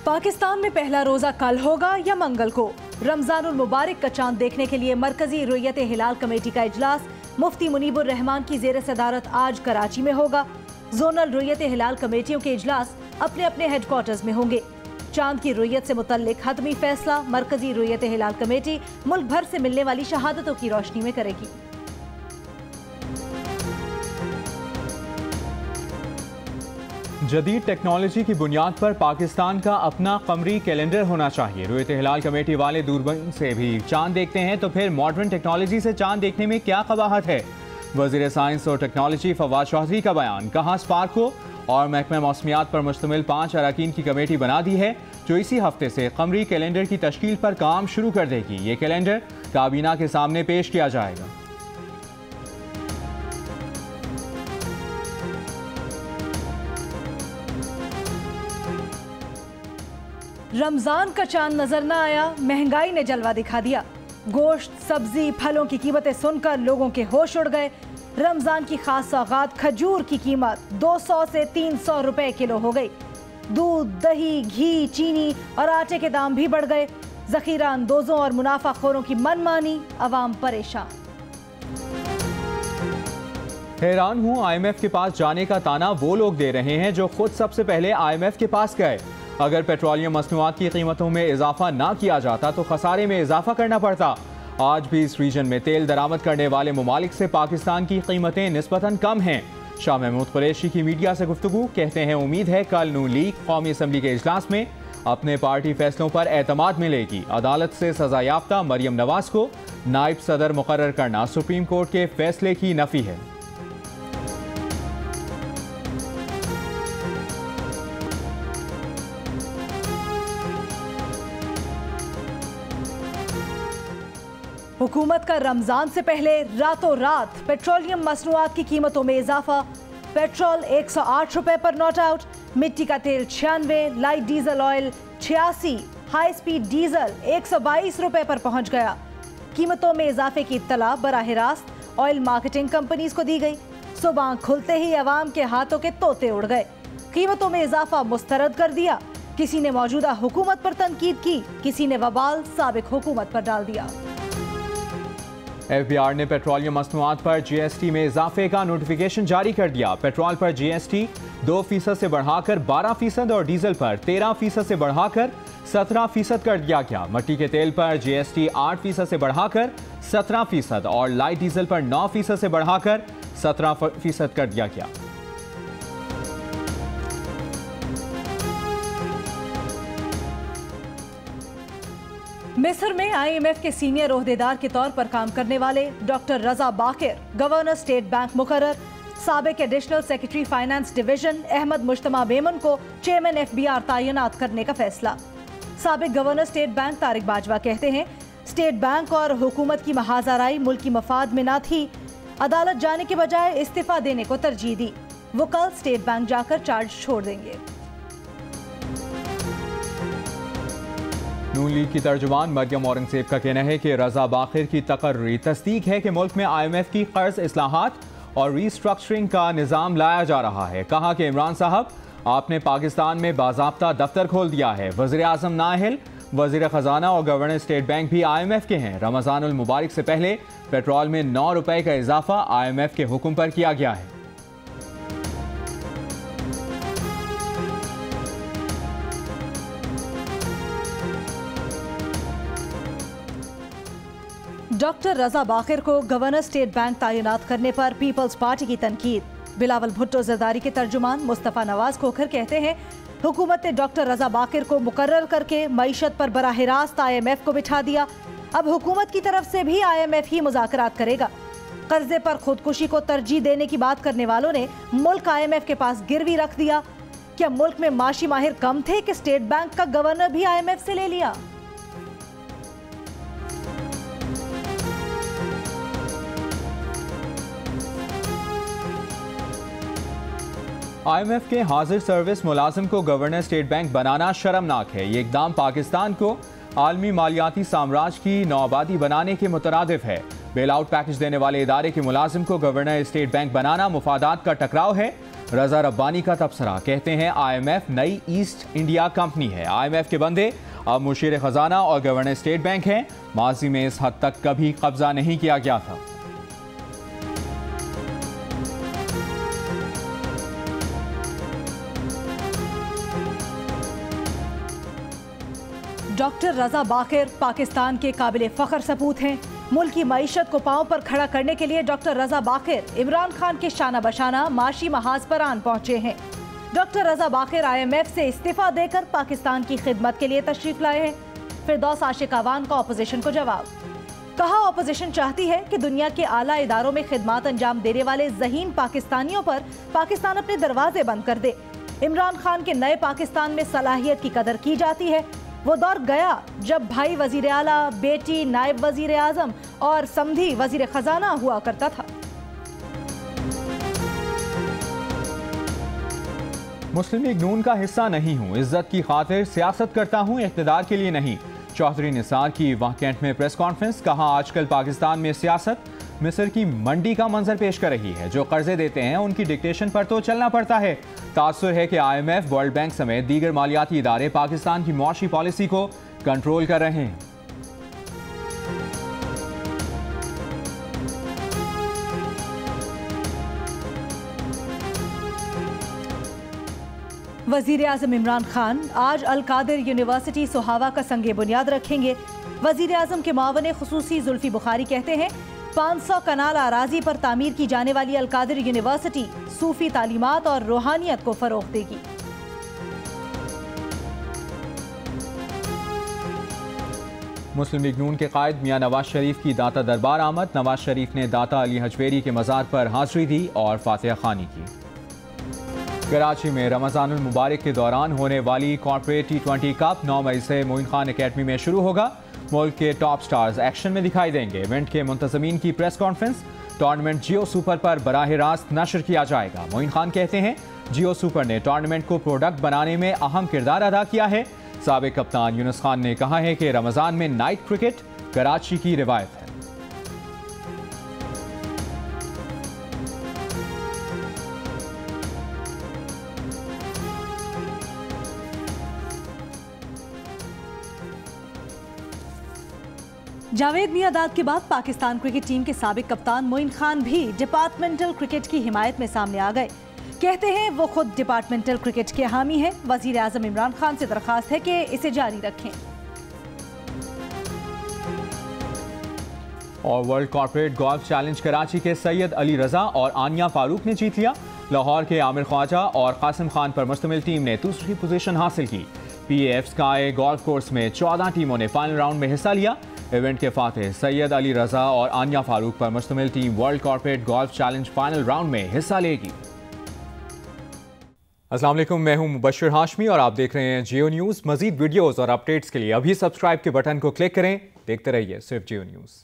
पाकिस्तान में पहला रोजा कल होगा या मंगल को? रमजानुल मुबारक का चांद देखने के लिए मरकजी रुयत हिलाल कमेटी का इजलास मुफ्ती मुनीबुर रहमान की जेर सदारत आज कराची में होगा। जोनल रुयत हिलाल कमेटियों के इजलास अपने अपने हेडक्वार्टर्स में होंगे। चांद की रुयत से मुतल्लिक हतमी फैसला मरकजी रुयत हिलाल कमेटी मुल्क भर से मिलने वाली शहादतों की रोशनी में करेगी। जदीद टेक्नोलॉजी की बुनियाद पर पाकिस्तान का अपना कमरी कैलेंडर होना चाहिए। रुयत हिलाल कमेटी वाले दूरबीन से भी चांद देखते हैं तो फिर मॉडर्न टेक्नोलॉजी से चांद देखने में क्या कबाहत है? वज़ीर साइंस और टेक्नोलॉजी फवाद चौधरी का बयान। कहा स्पार्क को और महकमा मौसमियात पर मुश्तमिल 5 अरकान की कमेटी बना दी है जो इसी हफ्ते से कमरी कैलेंडर की तश्कील पर काम शुरू कर देगी। ये कैलेंडर काबीना के सामने पेश किया जाएगा। रमजान का चांद नजर न आया, महंगाई ने जलवा दिखा दिया। गोश्त, सब्जी, फलों की कीमतें सुनकर लोगों के होश उड़ गए। रमजान की खास सौगात खजूर की कीमत 200 से 300 रुपए किलो हो गई। दूध, दही, घी, चीनी और आटे के दाम भी बढ़ गए। जखीरा अंदोजों और मुनाफाखोरों की मनमानी, अवाम परेशान। हैरान हूँ, IMF के पास जाने का ताना वो लोग दे रहे हैं जो खुद सबसे पहले IMF के पास गए। अगर पेट्रोलियम मसनूआत की कीमतों में इजाफा ना किया जाता तो खसारे में इजाफा करना पड़ता। आज भी इस रीजन में तेल दरामद करने वाले ममालिक से पाकिस्तान की कीमतें निस्बतन कम हैं। शाह महमूद कुरैशी की मीडिया से गुफ्तगू। कहते हैं उम्मीद है कल नून लीग कौमी असम्बली के इजलास में अपने पार्टी फैसलों पर एतमाद मिलेगी। अदालत से सजा याफ्ता मरियम नवाज को नायब सदर मुकर्रर करना सुप्रीम कोर्ट के फैसले की नफी है। हुकूमत का रमजान से पहले रातों रात पेट्रोलियम मसनूआत की कीमतों में इजाफा। पेट्रोल 108 रुपए पर नॉट आउट, मिट्टी का तेल 96, light diesel oil 86, high speed diesel 122 रुपए पर पहुंच गया। कीमतों में इजाफे की इत्तला बराह रास्त ऑयल मार्केटिंग कंपनीज को दी गई। सुबह खुलते ही अवाम के हाथों के तोते उड़ गए। कीमतों में इजाफा मुस्तरद कर दिया। किसी ने मौजूदा हुकूमत पर तनकीद की, किसी ने वबाल साबिक हुकूमत पर डाल दिया। FBR ने पेट्रोलियम मसनूआत पर GST में इजाफे का नोटिफिकेशन जारी कर दिया। पेट्रोल पर GST 2% से बढ़ाकर 12% और डीजल पर 13% से बढ़ाकर 17% कर दिया गया। मिट्टी के तेल पर GST 8% से बढ़ाकर 17% और लाइट डीजल पर 9% से बढ़ाकर 17% कर दिया गया। मिस्र में IMF के सीनियर ओहदेदार के तौर पर काम करने वाले doctor Raza Baqir governor state bank मुकर्रर। साबिक additional secretary finance division Ahmed मुश्तमा मेमन को चेयरमैन FBR तैनात करने का फैसला। साबिक governor state bank Tariq Bajwa कहते हैं स्टेट बैंक और हुकूमत की महाजराई मुल्क की मफाद में ना थी। अदालत जाने के बजाय इस्तीफा देने को तरजीह दी। वो कल स्टेट बैंक जाकर चार्ज छोड़ देंगे। नून लीग की तर्जुमान मरियम औरंगजेब का कहना है कि रजा बाकिर की तकर्री तस्दीक है कि मुल्क में IMF की कर्ज इस्लाहात और रीस्ट्रक्चरिंग का निज़ाम लाया जा रहा है। कहा कि इमरान साहब आपने पाकिस्तान में बाज़ाब्ता दफ्तर खोल दिया है। वज़ीर आज़म नाहिल, वज़ीर ख़जाना और गवर्नर स्टेट बैंक भी IMF के हैं। रमज़ानुल मुबारक से पहले पेट्रोल में 9 रुपए का इजाफा IMF के हुक्म पर किया गया है। डॉक्टर रजा बाकिर को गवर्नर स्टेट बैंक तैनात करने पर पीपल्स पार्टी की तनकीद। बिलावल भुट्टो जरदारी के तर्जुमान मुस्तफ़ा नवाज खोखर कहते हैं हुकूमत ने डॉक्टर रजा बाकिर को मुकर्रर करके मईशत पर बराह रास्त IMF को बिठा दिया। अब हुकूमत की तरफ से भी IMF ही मुज़ाकरात करेगा। कर्जे पर खुदकुशी को तरजीह देने की बात करने वालों ने मुल्क IMF के पास गिरवी रख दिया। क्या मुल्क में माशी माहिर कम थे कि स्टेट बैंक का गवर्नर भी IMF से ले लिया? IMF के हाजिर सर्विस मुलाजिम को गवर्नर स्टेट बैंक बनाना शर्मनाक है। ये इकदाम पाकिस्तान को आलमी मालियाती साम्राज्य की नौआबादी बनाने के मुतरादिफ है। बेल आउट पैकेज देने वाले इदारे के मुलाजिम को गवर्नर स्टेट बैंक बनाना मुफादात का टकराव है। रजा रब्बानी का तबसरा, कहते हैं IMF नई ईस्ट इंडिया कंपनी है। IMF के बंदे अब मुशीर खजाना और गवर्नर स्टेट बैंक हैं। माजी में इस हद तक कभी कब्जा नहीं किया गया था। डॉक्टर रजा बाकिर पाकिस्तान के काबिल फ़ख्र सपूत हैं। मुल्क की मईशत को पांव पर खड़ा करने के लिए डॉक्टर रजा बाकिर इमरान खान के शाना बशाना माशी महाज पर आन पहुंचे हैं। डॉक्टर रजा बाकिर IMF से इस्तीफा देकर पाकिस्तान की खिदमत के लिए तशरीफ लाए हैं। फिरदौस आशिक अवान का अपोजिशन को जवाब, कहा अपोजिशन चाहती है कि दुनिया के आला इदारों में खिदमत अंजाम देने वाले ज़हीन पाकिस्तानियों पर पाकिस्तान अपने दरवाजे बंद कर दे। इमरान खान के नए पाकिस्तान में सलाहियत की कदर की जाती है। वो दौर गया जब भाई वजीर आला, बेटी नायब वजीर आजम और समधी वजीर खजाना हुआ करता था। मुस्लिम लीग नून का हिस्सा नहीं हूँ, इज्जत की खातिर सियासत करता हूँ, इख्तिदार के लिए नहीं। चौधरी निसार की वहाँ कैंट में प्रेस कॉन्फ्रेंस, कहा आजकल पाकिस्तान में सियासत मिस्र की मंडी का मंजर पेश कर रही है। जो कर्जे देते हैं उनकी डिक्टेशन पर तो चलना पड़ता है। तासुर है कि IMF, वर्ल्ड बैंक समेत दीगर मालियाती इदारे पाकिस्तान की मुआशी पॉलिसी को कंट्रोल कर रहे हैं। वजीर आजम इमरान खान आज अल कादिर यूनिवर्सिटी सोहावा का संगे बुनियाद रखेंगे। वजीर आजम के मुआवन खुसूसी जुल्फी बुखारी कहते हैं 500 कनाल आराजी पर तामीर की जाने वाली अल कादिर यूनिवर्सिटी सूफी तालीमात और रूहानियत को फरोग देगी। मुस्लिम लीग नून के कायद मियां नवाज शरीफ की दाता दरबार आमद। नवाज शरीफ ने दाता अली हजवेरी के मज़ार पर हाजिरी दी और फातिहा खानी की। कराची में रमज़ानुल मुबारक के दौरान होने वाली कॉर्पोरेट T20 कप 9 मई से मोइन खान एकेडमी में शुरू होगा। मुल्क के टॉप स्टार्स एक्शन में दिखाई देंगे। इवेंट के मुंतज़मीन की प्रेस कॉन्फ्रेंस, टूर्नामेंट जियो सुपर पर बराह रास्त नशर किया जाएगा। मोइन खान कहते हैं जियो सुपर ने टूर्नामेंट को प्रोडक्ट बनाने में अहम किरदार अदा किया है। साबिक कप्तान यूनुस खान ने कहा है कि रमज़ान में नाइट क्रिकेट कराची की रिवायत है। जावेद मियांदाद के बाद पाकिस्तान क्रिकेट टीम के साबिक कप्तान मोइन खान भी डिपार्टमेंटल क्रिकेट की हिमायत में सामने आ गए। कहते हैं वो खुद डिपार्टमेंटल क्रिकेट के हामी हैं। वजीर आजम इमरान खान से दरखास्त है कि इसे जारी रखें। और world corporate golf challenge Karachi के सैयद अली रजा और आनिया फारूक ने जीत लिया। लाहौर के आमिर ख्वाजा और कासिम खान पर मुश्तमिल टीम ने दूसरी पोजीशन हासिल की। PAF स्काई गोल्फ कोर्स में 14 टीमों ने फाइनल राउंड में हिस्सा लिया। इवेंट के फातेह सैयद अली रजा और आनिया फारूक पर मुश्तमिल team world corporate golf challenge final round में हिस्सा लेगी। अस्सलाम वालेकुम, मैं हूं मुबश्शिर हाशमी और आप देख रहे हैं जियो न्यूज़। मजीद वीडियोस और अपडेट्स के लिए अभी सब्सक्राइब के बटन को क्लिक करें। देखते रहिए सिर्फ जियो न्यूज़।